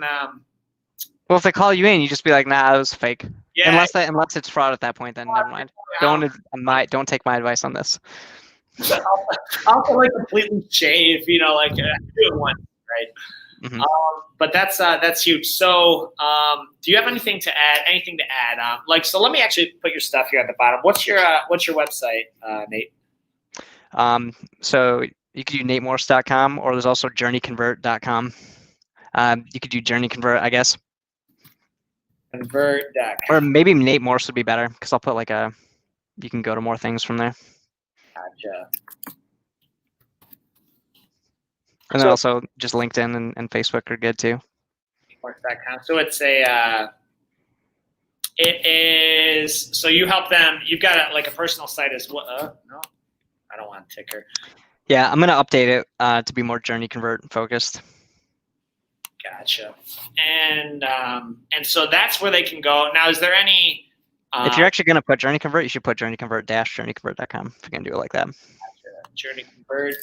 well, if they call you in, you just be like, nah, it was fake. Yeah. Unless it's fraud at that point, then never mind. Don't take my advice on this. I'll like completely shave, like do it once, right? But that's huge. So, do you have anything to add? So let me actually put your stuff here at the bottom. What's your website, Nate? So you could do natemorse.com, or there's also journeyconvert.com. You could do Journey Convert, I guess. Convert.com. Or maybe Nate Morse would be better, because I'll put like you can go to more things from there. Gotcha. And then also just LinkedIn and Facebook are good too. So it's it is, so you help them, you've got a personal site as well. No, I don't want a ticker. Yeah, I'm going to update it to be more Journey Convert focused. Gotcha. And so that's where they can go. Now, is there any... if you're actually going to put Journey Convert, you should put journeyconvert-journeyconvert.com if you're going to do it like that. Gotcha. Journey Convert.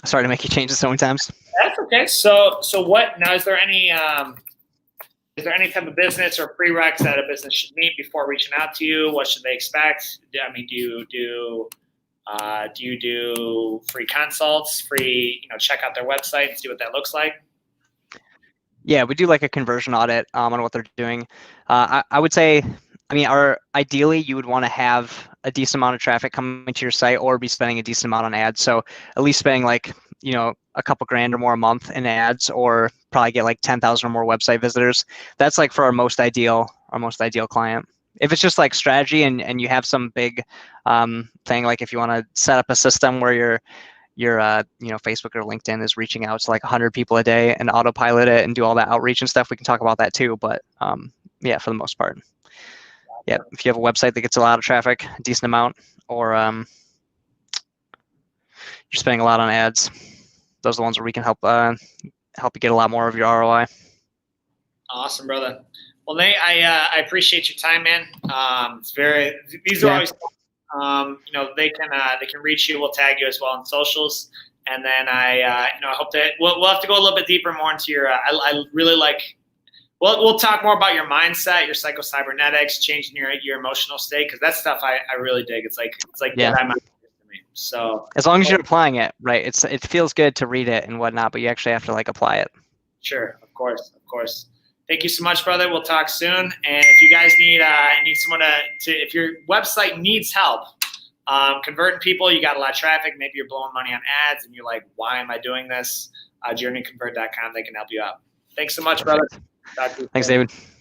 Sorry to make you change it so many times. That's okay. So what, now is there any type of business or prereqs that a business should meet before reaching out to you? What should they expect? I mean, do you do free consults, free, check out their website and see what that looks like? Yeah, we do like a conversion audit on what they're doing. I would say, ideally you would want to have a decent amount of traffic coming to your site, or be spending a decent amount on ads. So at least spending like, a couple grand or more a month in ads, or probably get like 10,000 or more website visitors. That's like for our most ideal client. If it's just like strategy and you have some big thing, like if you want to set up a system where your Facebook or LinkedIn is reaching out to like 100 people a day and autopilot it and do all that outreach and stuff, we can talk about that too. But yeah, for the most part, yeah, if you have a website that gets a lot of traffic, a decent amount, or you're spending a lot on ads, those are the ones where we can help you get a lot more of your ROI. Awesome, brother. Well, Nate, I appreciate your time, man. These are Yeah. always, they can reach you. We'll tag you as well on socials. And then I hope that we'll have to go a little bit deeper more into your, I really like, we'll talk more about your mindset, your psycho-cybernetics, changing your emotional state. Cause that stuff I really dig. It's like Yeah. Dead Eye Mind to me. So As long as you're applying it, right? It feels good to read it and whatnot, but you actually have to like apply it. sure. Of course. Of course. Thank you so much, brother. We'll talk soon. And if you guys need someone if your website needs help converting people, you got a lot of traffic, maybe you're blowing money on ads and you're like, why am I doing this? JourneyConvert.com, they can help you out. Thanks so much, brother. Perfect. Talk to you Thanks, soon. David.